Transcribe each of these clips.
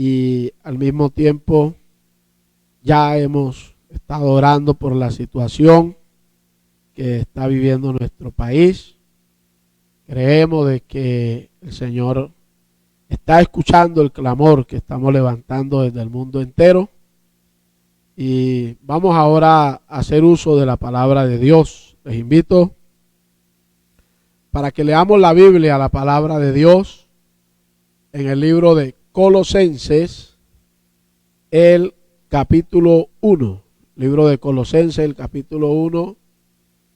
y al mismo tiempo ya hemos estado orando por la situación que está viviendo nuestro país. Creemos de que el Señor está escuchando el clamor que estamos levantando desde el mundo entero. Y vamos ahora a hacer uso de la palabra de Dios. Les invito para que leamos la Biblia, la palabra de Dios, en el libro de Colosenses, el capítulo 1. Libro de Colosenses, el capítulo 1,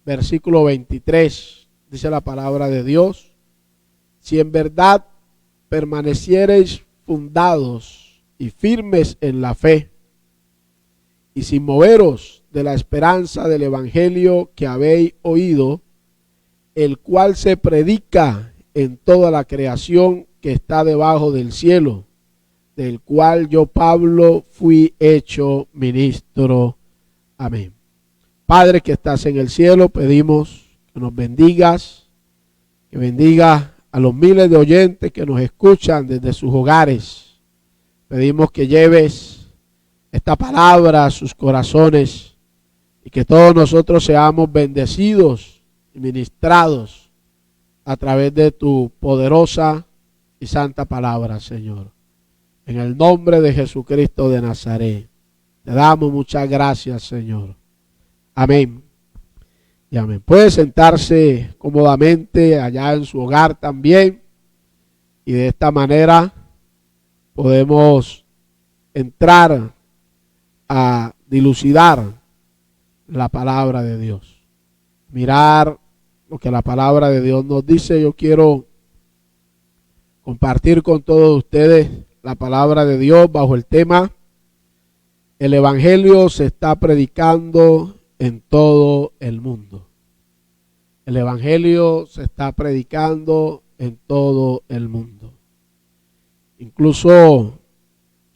versículo 23. Dice la palabra de Dios: si en verdad permaneciereis fundados y firmes en la fe, y sin moveros de la esperanza del evangelio que habéis oído, el cual se predica en toda la creación que está debajo del cielo, del cual yo, Pablo, fui hecho ministro. Amén. Padre que estás en el cielo, pedimos que nos bendigas, que bendiga a los miles de oyentes que nos escuchan desde sus hogares. Pedimos que lleves esta palabra a sus corazones y que todos nosotros seamos bendecidos y ministrados a través de tu poderosa y santa palabra, Señor. En el nombre de Jesucristo de Nazaret, te damos muchas gracias, Señor. Amén y amén. Puede sentarse cómodamente allá en su hogar también, y de esta manera podemos entrar a dilucidar la palabra de Dios, mirar lo que la palabra de Dios nos dice. Yo quiero compartir con todos ustedes la palabra de Dios bajo el tema: el evangelio se está predicando en todo el mundo. El evangelio se está predicando en todo el mundo. Incluso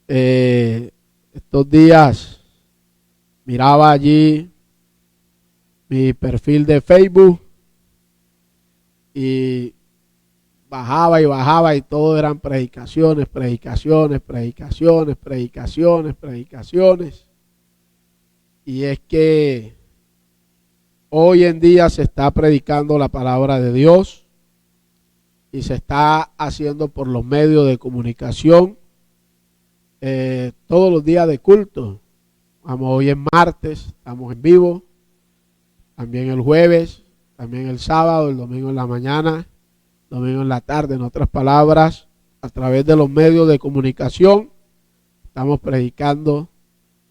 estos días miraba allí mi perfil de Facebook y bajaba y todo eran predicaciones. Y es que hoy en día se está predicando la palabra de Dios y se está haciendo por los medios de comunicación. Todos los días de culto. Hoy es martes, estamos en vivo. También el jueves, también el sábado, el domingo en la mañana, domingo en la tarde. En otras palabras, a través de los medios de comunicación estamos predicando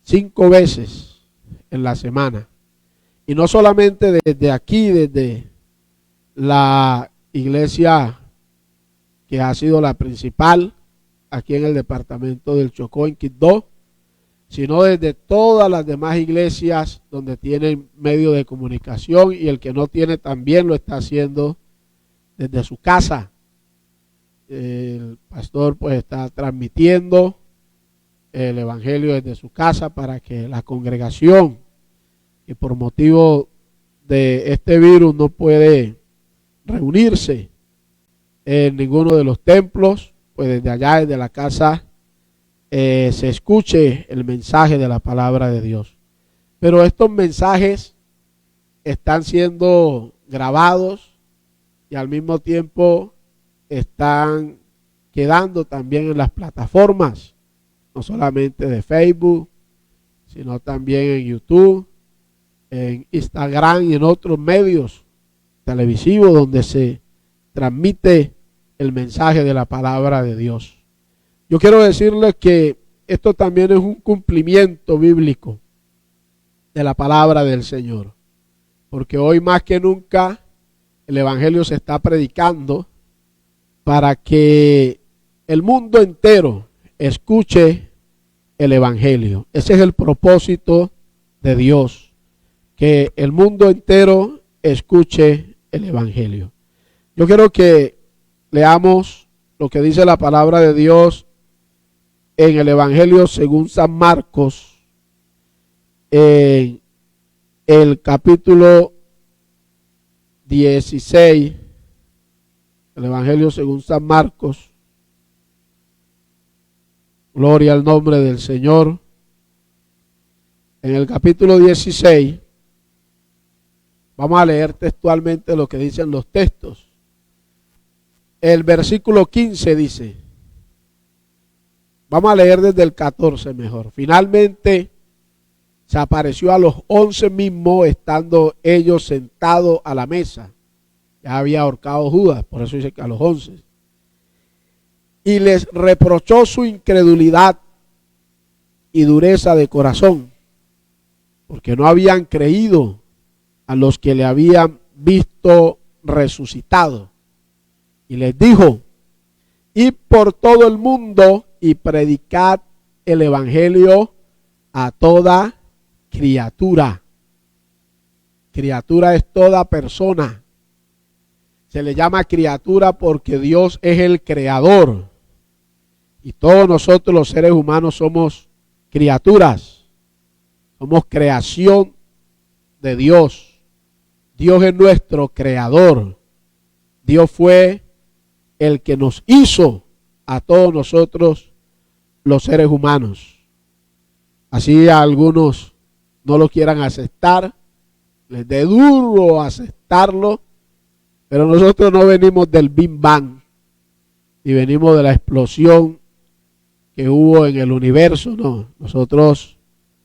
5 veces en la semana. Y no solamente desde aquí, desde la iglesia que ha sido la principal aquí en el departamento del Chocó, en Quibdó, sino desde todas las demás iglesias donde tienen medio de comunicación, y el que no tiene también lo está haciendo desde su casa. El pastor pues está transmitiendo el evangelio desde su casa para que la congregación, que por motivo de este virus no puede reunirse en ninguno de los templos, pues desde allá, desde la casa, se escuche el mensaje de la palabra de Dios. Pero estos mensajes están siendo grabados y al mismo tiempo están quedando también en las plataformas, no solamente de Facebook, sino también en YouTube, en Instagram y en otros medios televisivos donde se transmite el mensaje de la palabra de Dios. Yo quiero decirles que esto también es un cumplimiento bíblico de la palabra del Señor, porque hoy más que nunca el evangelio se está predicando para que el mundo entero escuche el evangelio. Ese es el propósito de Dios, que el mundo entero escuche el evangelio. Yo quiero que leamos lo que dice la palabra de Dios en el evangelio según San Marcos, en el capítulo 16, el evangelio según San Marcos, Gloria al nombre del Señor. En el capítulo 16, vamos a leer textualmente lo que dicen los textos. El versículo 15 dice, vamos a leer desde el 14 mejor. Finalmente se apareció a los 11 mismos, estando ellos sentados a la mesa. Ya había ahorcado Judas, por eso dice que a los 11. Y les reprochó su incredulidad y dureza de corazón, porque no habían creído a los que le habían visto resucitado. Y les dijo, id por todo el mundo y predicad el evangelio a toda criatura. Criatura es toda persona. Se le llama criatura porque Dios es el creador. Y todos nosotros los seres humanos somos criaturas. Somos creación de Dios. Dios es nuestro creador. Dios fue el que nos hizo a todos nosotros los seres humanos. Así a algunos no lo quieran aceptar, les dé duro aceptarlo, pero nosotros no venimos del Big Bang, ni venimos de la explosión que hubo en el universo, no. Nosotros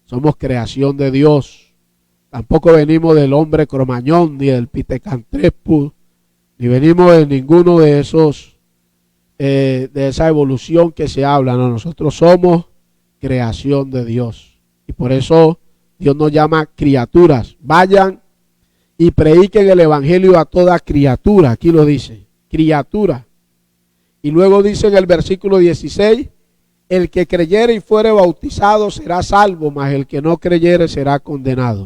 somos creación de Dios. Tampoco venimos del hombre cromañón, ni del Pithecanthropus, ni venimos de ninguno de esos, de esa evolución que se habla. No, nosotros somos creación de Dios. Y por eso Dios nos llama criaturas. Vayan y prediquen el evangelio a toda criatura. Aquí lo dice, criatura. Y luego dice en el versículo 16, el que creyere y fuere bautizado será salvo, mas el que no creyere será condenado.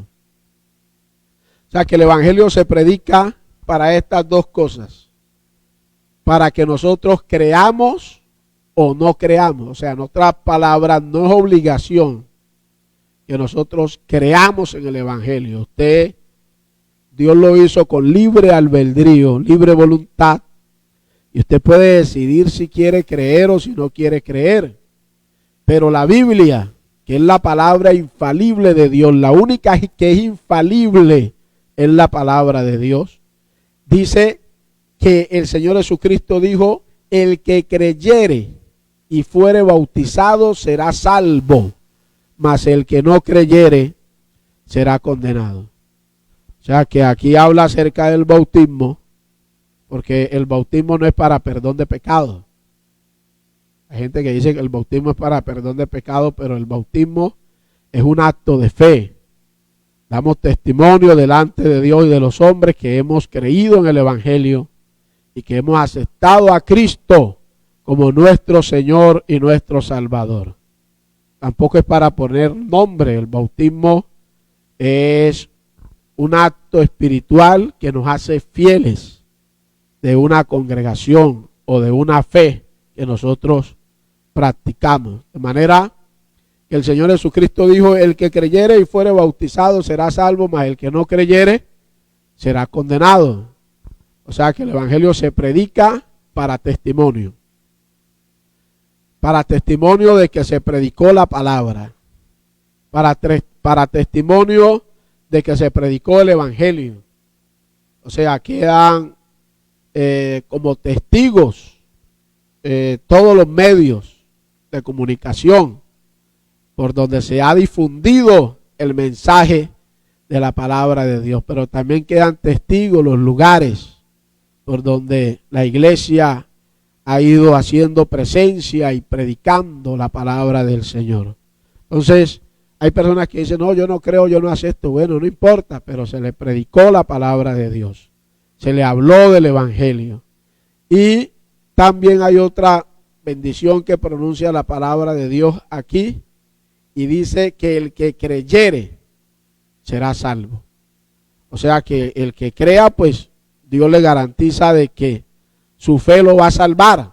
O sea que el evangelio se predica para estas dos cosas. Para que nosotros creamos o no creamos. O sea, en otras palabras, no es obligación que nosotros creamos en el evangelio. Dios lo hizo con libre albedrío, libre voluntad. Y usted puede decidir si quiere creer o si no quiere creer. Pero la Biblia, que es la palabra infalible de Dios, la única que es infalible es la palabra de Dios, dice que el Señor Jesucristo dijo, el que creyere y fuere bautizado será salvo, mas el que no creyere será condenado. O sea que aquí habla acerca del bautismo, porque el bautismo no es para perdón de pecado. Hay gente que dice que el bautismo es para perdón de pecado, pero el bautismo es un acto de fe. Damos testimonio delante de Dios y de los hombres que hemos creído en el evangelio y que hemos aceptado a Cristo como nuestro Señor y nuestro Salvador. Tampoco es para poner nombre. El bautismo es un acto espiritual que nos hace fieles de una congregación o de una fe que nosotros practicamos. De manera que el Señor Jesucristo dijo, el que creyere y fuere bautizado será salvo, mas el que no creyere será condenado. O sea que el evangelio se predica para testimonio. Para testimonio de que se predicó la palabra. Para testimonio de que se predicó el evangelio. O sea, quedan como testigos todos los medios de comunicación por donde se ha difundido el mensaje de la palabra de Dios, pero también quedan testigos los lugares por donde la iglesia ha ido haciendo presencia y predicando la palabra del Señor. Entonces, hay personas que dicen, no, yo no creo, yo no acepto. Bueno, no importa, pero se le predicó la palabra de Dios. Se le habló del evangelio. Y también hay otra bendición que pronuncia la palabra de Dios aquí y dice que el que creyere será salvo. O sea que el que crea, pues Dios le garantiza de que su fe lo va a salvar.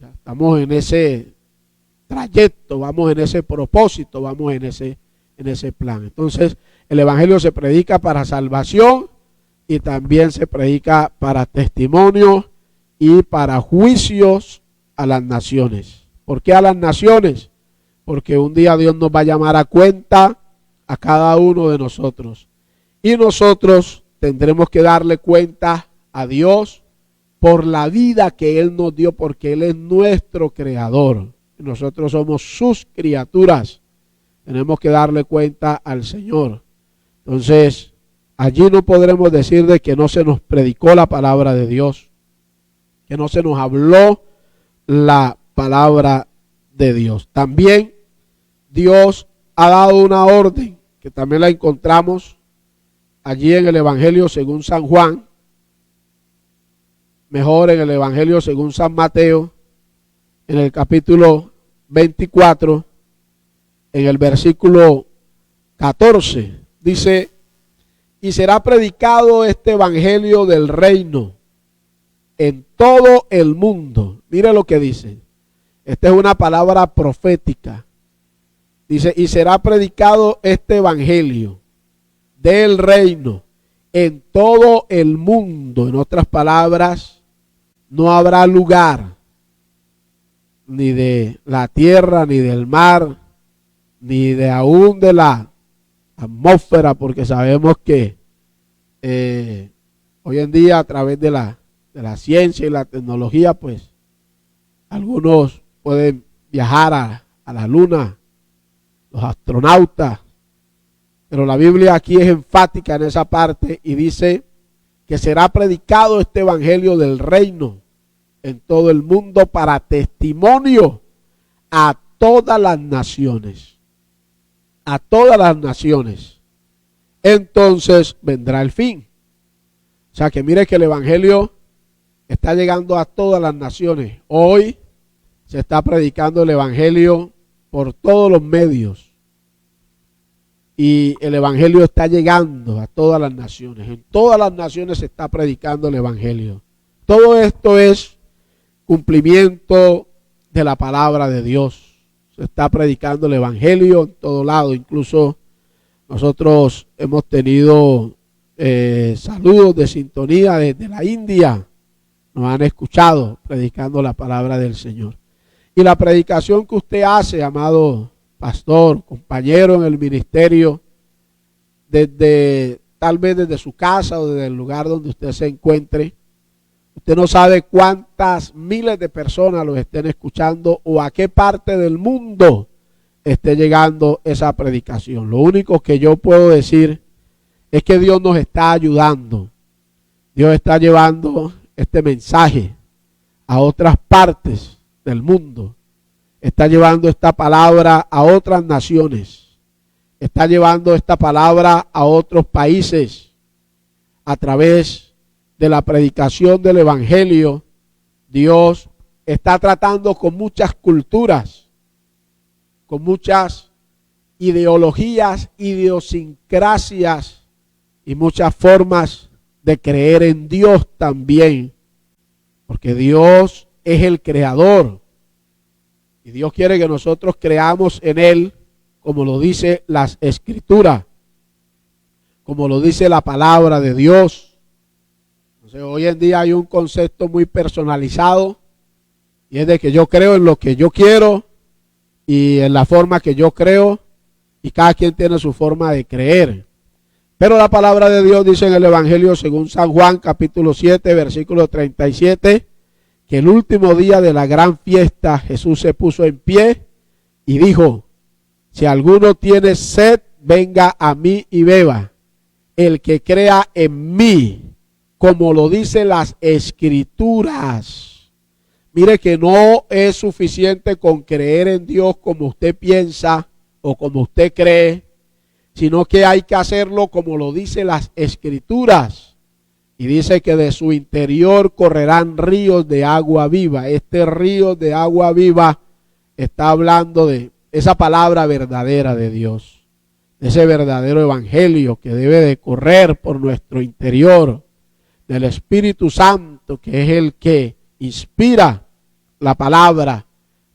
Ya estamos en ese trayecto, vamos en ese propósito, vamos en ese plan. Entonces, el evangelio se predica para salvación y también se predica para testimonio y para juicios a las naciones. ¿Por qué a las naciones? Porque un día Dios nos va a llamar a cuenta a cada uno de nosotros. Y nosotros tendremos que darle cuenta a Dios por la vida que Él nos dio, porque Él es nuestro creador. Nosotros somos sus criaturas. Tenemos que darle cuenta al Señor. Entonces, allí no podremos decir de que no se nos predicó la palabra de Dios, que no se nos habló la palabra de Dios. También Dios ha dado una orden, que también la encontramos allí en el Evangelio según San Juan, mejor en el Evangelio según San Mateo, en el capítulo 24, en el versículo 14, dice: y será predicado este Evangelio del reino en todo el mundo. Mire lo que dice. Esta es una palabra profética. Dice: y será predicado este Evangelio del reino en todo el mundo. En otras palabras, no habrá lugar ni de la tierra, ni del mar, ni de aún de la atmósfera, porque sabemos que hoy en día a través de la ciencia y la tecnología, pues algunos pueden viajar a la luna, los astronautas, pero la Biblia aquí es enfática en esa parte y dice que será predicado este Evangelio del reino en todo el mundo para testimonio a todas las naciones. A todas las naciones. Entonces vendrá el fin. O sea que mire que el Evangelio está llegando a todas las naciones. Hoy se está predicando el Evangelio por todos los medios. Y el Evangelio está llegando a todas las naciones. En todas las naciones se está predicando el Evangelio. Todo esto es cumplimiento de la palabra de Dios. Se está predicando el Evangelio en todo lado. Incluso nosotros hemos tenido saludos de sintonía desde la India. Nos han escuchado predicando la palabra del Señor. Y la predicación que usted hace, amado pastor, compañero en el ministerio, tal vez desde su casa o desde el lugar donde usted se encuentre, usted no sabe cuántas miles de personas lo estén escuchando o a qué parte del mundo esté llegando esa predicación. Lo único que yo puedo decir es que Dios nos está ayudando. Dios está llevando este mensaje a otras partes del mundo. Está llevando esta palabra a otras naciones. Está llevando esta palabra a otros países. A través de la predicación del Evangelio, Dios está tratando con muchas culturas, con muchas ideologías, idiosincrasias y muchas formas de creer en Dios también. Porque Dios es el creador. Y Dios quiere que nosotros creamos en Él, como lo dice las Escrituras, como lo dice la palabra de Dios. Entonces, hoy en día hay un concepto muy personalizado, y es de que yo creo en lo que yo quiero y en la forma que yo creo, y cada quien tiene su forma de creer. Pero la palabra de Dios dice en el Evangelio según San Juan, capítulo 7, versículo 37, que el último día de la gran fiesta Jesús se puso en pie y dijo: si alguno tiene sed, venga a mí y beba. El que crea en mí, como lo dicen las Escrituras. Mire que no es suficiente con creer en Dios como usted piensa o como usted cree, sino que hay que hacerlo como lo dicen las Escrituras. Y dice que de su interior correrán ríos de agua viva. Este río de agua viva está hablando de esa palabra verdadera de Dios, de ese verdadero evangelio que debe de correr por nuestro interior, del Espíritu Santo, que es el que inspira la palabra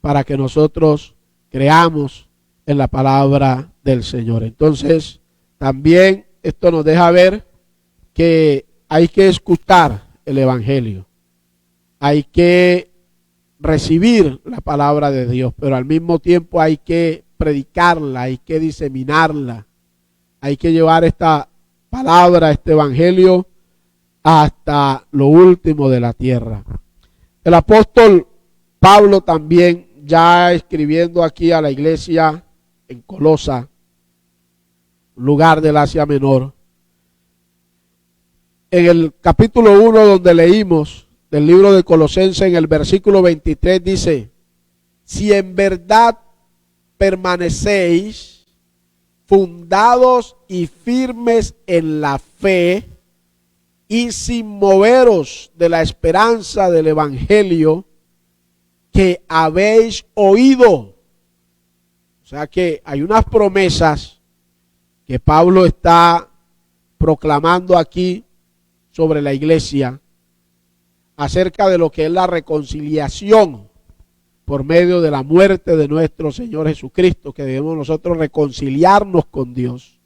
para que nosotros creamos en la palabra del Señor. Entonces, también esto nos deja ver que hay que escuchar el evangelio. Hay que recibir la palabra de Dios, pero al mismo tiempo hay que predicarla, hay que diseminarla, hay que llevar esta palabra, este evangelio hasta lo último de la tierra. El apóstol Pablo también, ya escribiendo aquí a la iglesia en Colosa, lugar del Asia Menor, en el capítulo 1 donde leímos del libro de Colosenses, en el versículo 23 dice: si en verdad permanecéis fundados y firmes en la fe y sin moveros de la esperanza del evangelio que habéis oído. O sea que hay unas promesas que Pablo está proclamando aquí sobre la iglesia acerca de lo que es la reconciliación por medio de la muerte de nuestro Señor Jesucristo, que debemos nosotros reconciliarnos con Dios,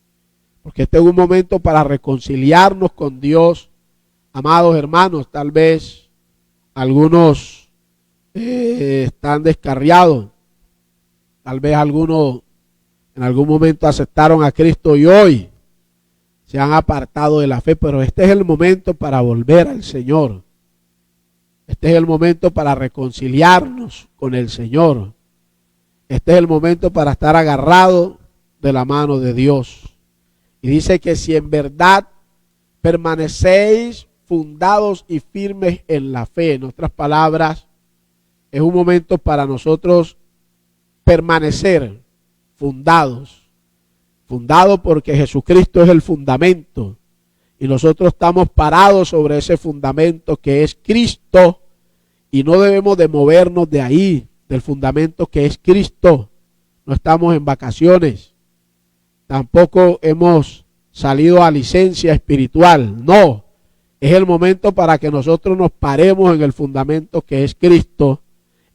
porque este es un momento para reconciliarnos con Dios. Amados hermanos, tal vez algunos están descarriados, tal vez algunos en algún momento aceptaron a Cristo y hoy se han apartado de la fe, pero este es el momento para volver al Señor. Este es el momento para reconciliarnos con el Señor. Este es el momento para estar agarrado de la mano de Dios. Y dice que si en verdad permanecéis fundados y firmes en la fe, en otras palabras, es un momento para nosotros permanecer fundados. Fundado porque Jesucristo es el fundamento y nosotros estamos parados sobre ese fundamento que es Cristo y no debemos de movernos de ahí, del fundamento que es Cristo. No estamos en vacaciones, tampoco hemos salido a licencia espiritual, no, es el momento para que nosotros nos paremos en el fundamento que es Cristo,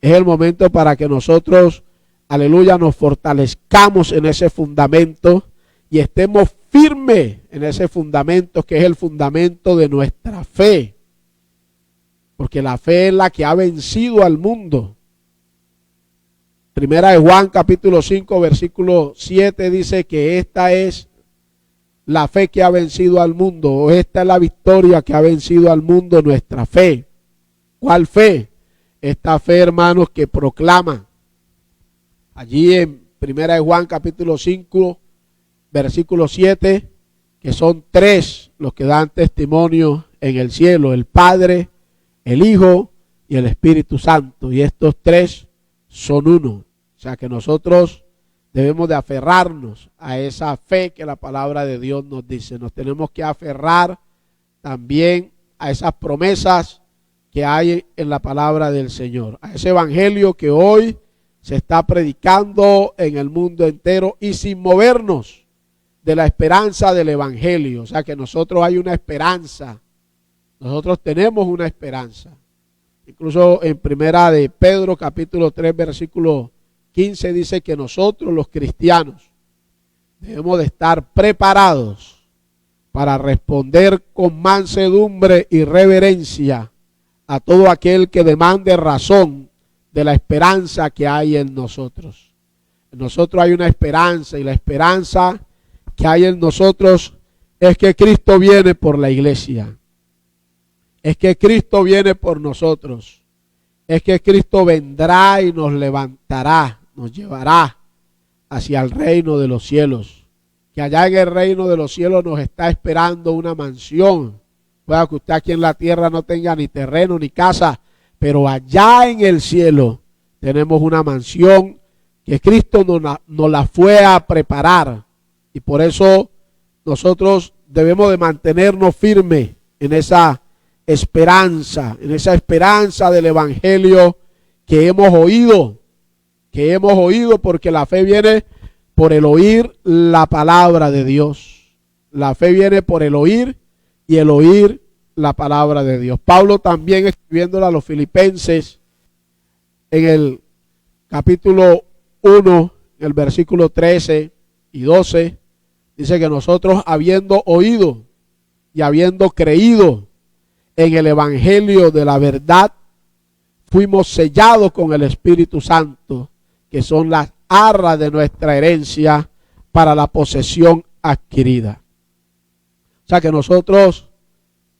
es el momento para que nosotros, aleluya, nos fortalezcamos en ese fundamento y estemos firmes en ese fundamento que es el fundamento de nuestra fe. Porque la fe es la que ha vencido al mundo. Primera de Juan capítulo 5 versículo 7 dice que esta es la fe que ha vencido al mundo, o esta es la victoria que ha vencido al mundo, nuestra fe. ¿Cuál fe? Esta fe, hermanos, que proclama allí en Primera de Juan capítulo 5 versículo 7, que son tres los que dan testimonio en el cielo: el Padre, el Hijo y el Espíritu Santo. Y estos tres son uno. O sea que nosotros debemos de aferrarnos a esa fe que la palabra de Dios nos dice. Nos tenemos que aferrar también a esas promesas que hay en la palabra del Señor, a ese evangelio que hoy se está predicando en el mundo entero y sin movernos de la esperanza del evangelio. O sea que nosotros hay una esperanza, nosotros tenemos una esperanza. Incluso en Primera de Pedro capítulo 3 versículo 15 dice que nosotros los cristianos debemos de estar preparados para responder con mansedumbre y reverencia a todo aquel que demande razón de la esperanza que hay en nosotros. En nosotros hay una esperanza, y la esperanza que hay en nosotros es que Cristo viene por la iglesia. Es que Cristo viene por nosotros. Es que Cristo vendrá y nos levantará, nos llevará hacia el reino de los cielos. Que allá en el reino de los cielos nos está esperando una mansión. Puede que usted aquí en la tierra no tenga ni terreno ni casa, pero allá en el cielo tenemos una mansión que Cristo nos la fue a preparar. Y por eso nosotros debemos de mantenernos firmes en esa esperanza del evangelio que hemos oído, porque la fe viene por el oír la palabra de Dios. La fe viene por el oír y el oír la palabra de Dios. Pablo también, escribiéndole a los filipenses en el capítulo 1, en el versículo 13 y 12, dice que nosotros, habiendo oído y habiendo creído en el evangelio de la verdad, fuimos sellados con el Espíritu Santo, que son las arras de nuestra herencia para la posesión adquirida. O sea que nosotros,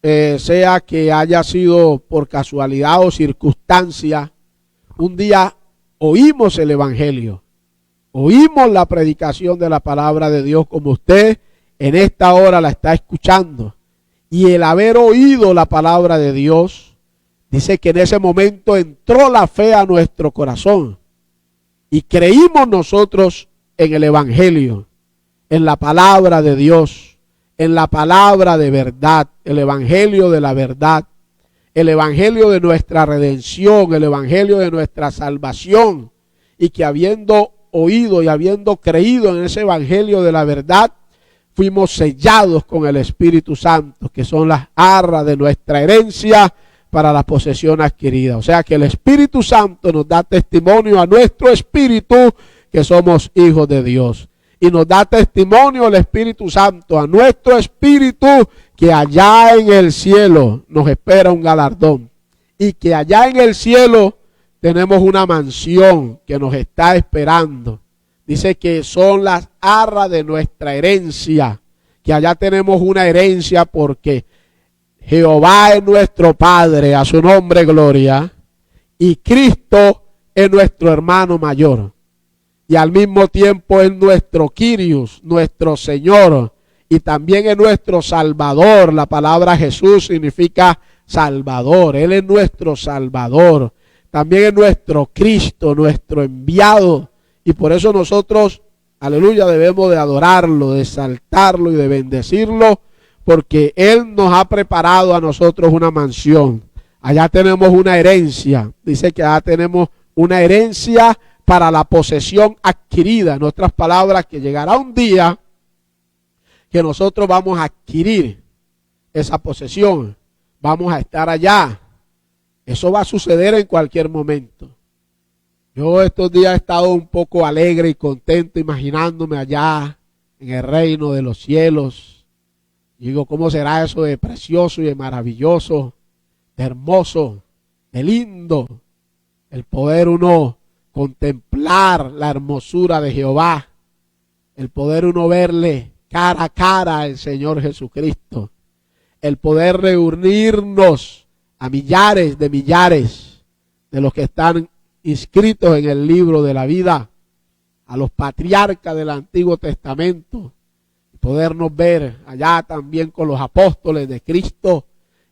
sea que haya sido por casualidad o circunstancia, un día oímos el Evangelio, oímos la predicación de la palabra de Dios como usted en esta hora la está escuchando. Y el haber oído la palabra de Dios, dice que en ese momento entró la fe a nuestro corazón. Y creímos nosotros en el Evangelio, en la palabra de Dios, en la palabra de verdad, el Evangelio de la verdad, el Evangelio de nuestra redención, el Evangelio de nuestra salvación. Y que habiendo oído y habiendo creído en ese Evangelio de la verdad, fuimos sellados con el Espíritu Santo, que son las arras de nuestra herencia para la posesión adquirida. O sea que el Espíritu Santo nos da testimonio a nuestro espíritu que somos hijos de Dios. Y nos da testimonio el Espíritu Santo a nuestro espíritu que allá en el cielo nos espera un galardón. Y que allá en el cielo tenemos una mansión que nos está esperando. Dice que son las arras de nuestra herencia, que allá tenemos una herencia porque Jehová es nuestro Padre, a su nombre gloria, y Cristo es nuestro hermano mayor. Y al mismo tiempo es nuestro Kyrios, nuestro Señor, y también es nuestro Salvador. La palabra Jesús significa Salvador, Él es nuestro Salvador. También es nuestro Cristo, nuestro enviado. Y por eso nosotros, aleluya, debemos de adorarlo, de exaltarlo y de bendecirlo, porque Él nos ha preparado a nosotros una mansión. Allá tenemos una herencia. Dice que allá tenemos una herencia para la posesión adquirida. En otras palabras, que llegará un día que nosotros vamos a adquirir esa posesión. Vamos a estar allá. Eso va a suceder en cualquier momento. Yo estos días he estado un poco alegre y contento imaginándome allá en el reino de los cielos. Y digo, ¿cómo será eso de precioso y de maravilloso, de hermoso, de lindo? El poder uno contemplar la hermosura de Jehová. El poder uno verle cara a cara al Señor Jesucristo. El poder reunirnos a millares de los que están inscritos en el libro de la vida, a los patriarcas del Antiguo Testamento, y podernos ver allá también con los apóstoles de Cristo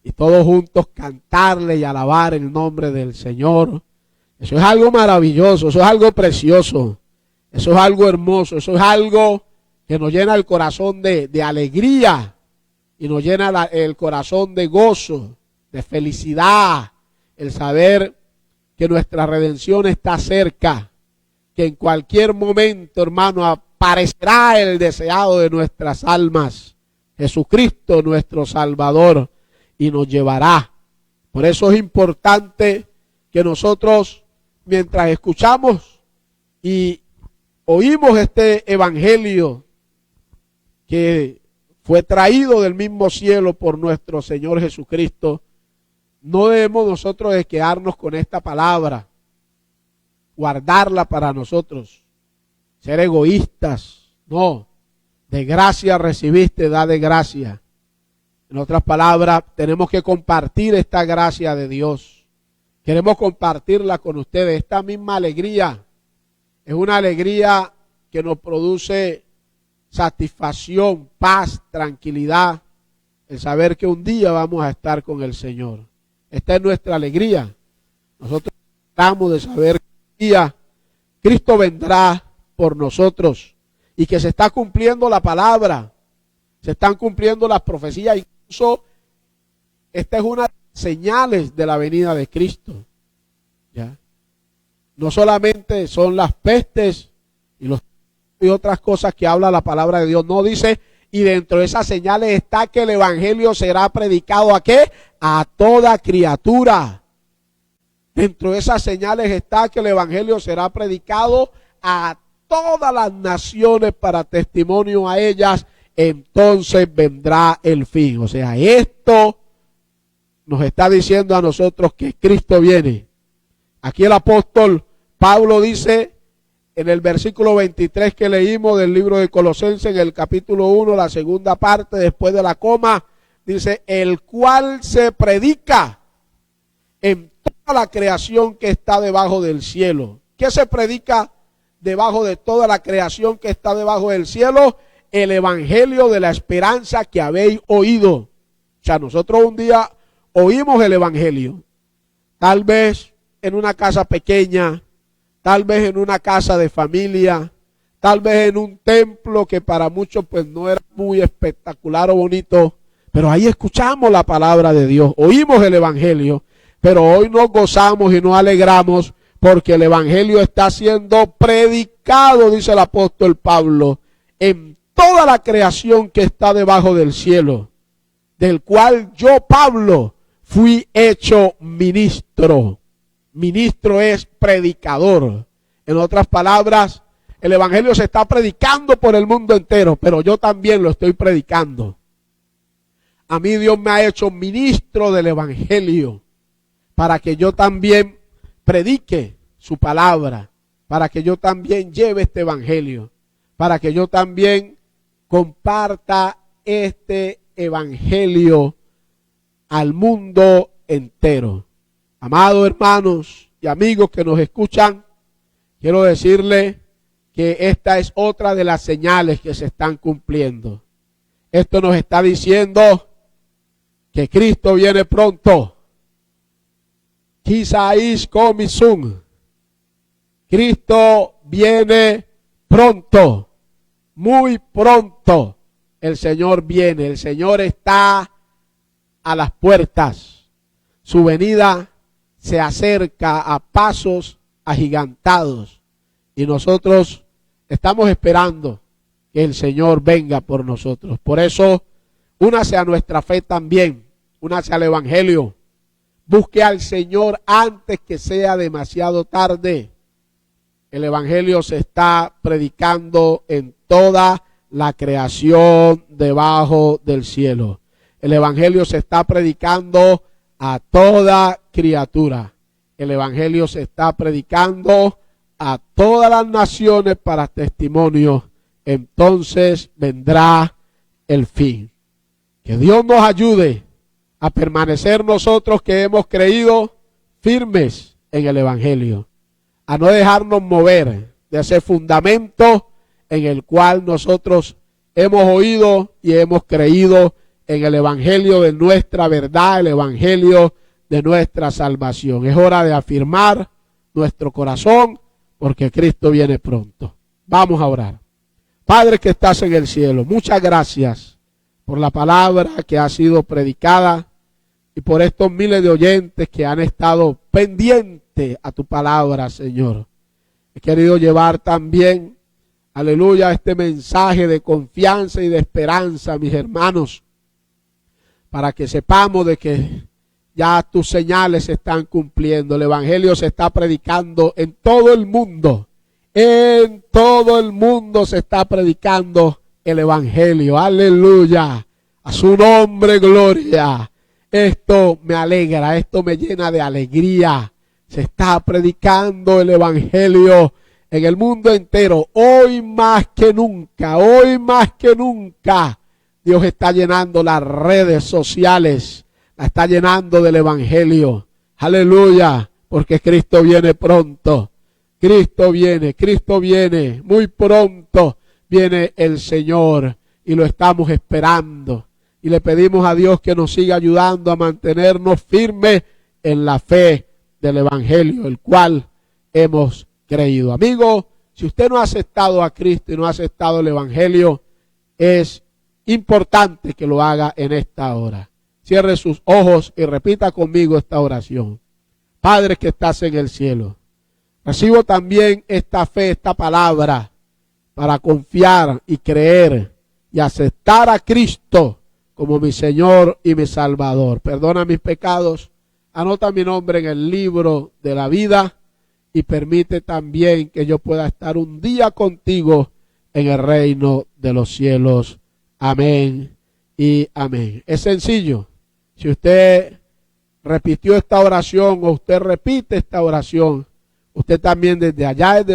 y todos juntos cantarle y alabar el nombre del Señor. Eso es algo maravilloso, eso es algo precioso, eso es algo hermoso, eso es algo que nos llena el corazón de alegría y nos llena el corazón de gozo, de felicidad, el saber que nuestra redención está cerca, que en cualquier momento, hermano, aparecerá el deseado de nuestras almas, Jesucristo nuestro Salvador, y nos llevará. Por eso es importante que nosotros, mientras escuchamos y oímos este evangelio que fue traído del mismo cielo por nuestro Señor Jesucristo, no debemos nosotros de quedarnos con esta palabra, guardarla para nosotros, ser egoístas. No, de gracia recibiste, da de gracia. En otras palabras, tenemos que compartir esta gracia de Dios. Queremos compartirla con ustedes. Esta misma alegría es una alegría que nos produce satisfacción, paz, tranquilidad, el saber que un día vamos a estar con el Señor. Esta es nuestra alegría. Nosotros tratamos de saber que un día Cristo vendrá por nosotros y que se está cumpliendo la palabra, se están cumpliendo las profecías. Incluso esta es una de las señales de la venida de Cristo. ¿Ya? No solamente son las pestes y otras cosas que habla la palabra de Dios. No dice, y dentro de esas señales está que el evangelio será predicado ¿a qué? A toda criatura. Dentro de esas señales está que el evangelio será predicado a todas las naciones para testimonio a ellas. Entonces vendrá el fin. O sea, esto nos está diciendo a nosotros que Cristo viene. Aquí el apóstol Pablo dice en el versículo 23 que leímos del libro de Colosenses, en el capítulo 1, la segunda parte, después de la coma, dice, el cual se predica en toda la creación que está debajo del cielo. ¿Qué se predica debajo de toda la creación que está debajo del cielo? El evangelio de la esperanza que habéis oído. O sea, nosotros un día oímos el evangelio, tal vez en una casa pequeña, tal vez en una casa de familia, tal vez en un templo que para muchos pues no era muy espectacular o bonito, pero ahí escuchamos la palabra de Dios, oímos el evangelio, pero hoy nos gozamos y nos alegramos porque el evangelio está siendo predicado, dice el apóstol Pablo, en toda la creación que está debajo del cielo, del cual yo, Pablo, fui hecho ministro. Ministro es predicador. En otras palabras, el evangelio se está predicando por el mundo entero, pero yo también lo estoy predicando. A mí Dios me ha hecho ministro del evangelio para que yo también predique su palabra, para que yo también lleve este evangelio, para que yo también comparta este evangelio al mundo entero. Amados hermanos y amigos que nos escuchan, quiero decirles que esta es otra de las señales que se están cumpliendo. Esto nos está diciendo que Cristo viene pronto. Jesus is coming soon. Cristo viene pronto, muy pronto. El Señor viene, el Señor está a las puertas. Su venida se acerca a pasos agigantados y nosotros estamos esperando que el Señor venga por nosotros. Por eso, únase a nuestra fe también, únase al evangelio. Busque al Señor antes que sea demasiado tarde. El evangelio se está predicando en toda la creación debajo del cielo. El evangelio se está predicando a toda criatura. El evangelio se está predicando a todas las naciones para testimonio. Entonces vendrá el fin. Que Dios nos ayude a permanecer nosotros que hemos creído firmes en el evangelio, a no dejarnos mover de ese fundamento en el cual nosotros hemos oído y hemos creído en el evangelio de nuestra verdad, el evangelio de nuestra salvación. Es hora de afirmar nuestro corazón porque Cristo viene pronto. Vamos a orar. Padre que estás en el cielo, muchas gracias por la palabra que ha sido predicada y por estos miles de oyentes que han estado pendientes a tu palabra, Señor. He querido llevar también, aleluya, este mensaje de confianza y de esperanza, mis hermanos, para que sepamos de que ya tus señales se están cumpliendo. El evangelio se está predicando en todo el mundo. En todo el mundo se está predicando el evangelio. Aleluya. A su nombre, gloria. Esto me alegra, esto me llena de alegría. Se está predicando el evangelio en el mundo entero. Hoy más que nunca, hoy más que nunca. Dios está llenando las redes sociales, la está llenando del evangelio. Aleluya, porque Cristo viene pronto. Cristo viene, muy pronto viene el Señor y lo estamos esperando. Y le pedimos a Dios que nos siga ayudando a mantenernos firmes en la fe del evangelio, el cual hemos creído. Amigo, si usted no ha aceptado a Cristo y no ha aceptado el evangelio, es importante que lo haga en esta hora. Cierre sus ojos y repita conmigo esta oración. Padre que estás en el cielo, recibo también esta fe, esta palabra, para confiar y creer y aceptar a Cristo como mi Señor y mi Salvador. Perdona mis pecados, anota mi nombre en el libro de la vida y permite también que yo pueda estar un día contigo en el reino de los cielos. Amén y amén. Es sencillo. Si usted repitió esta oración o usted repite esta oración, usted también desde allá, desde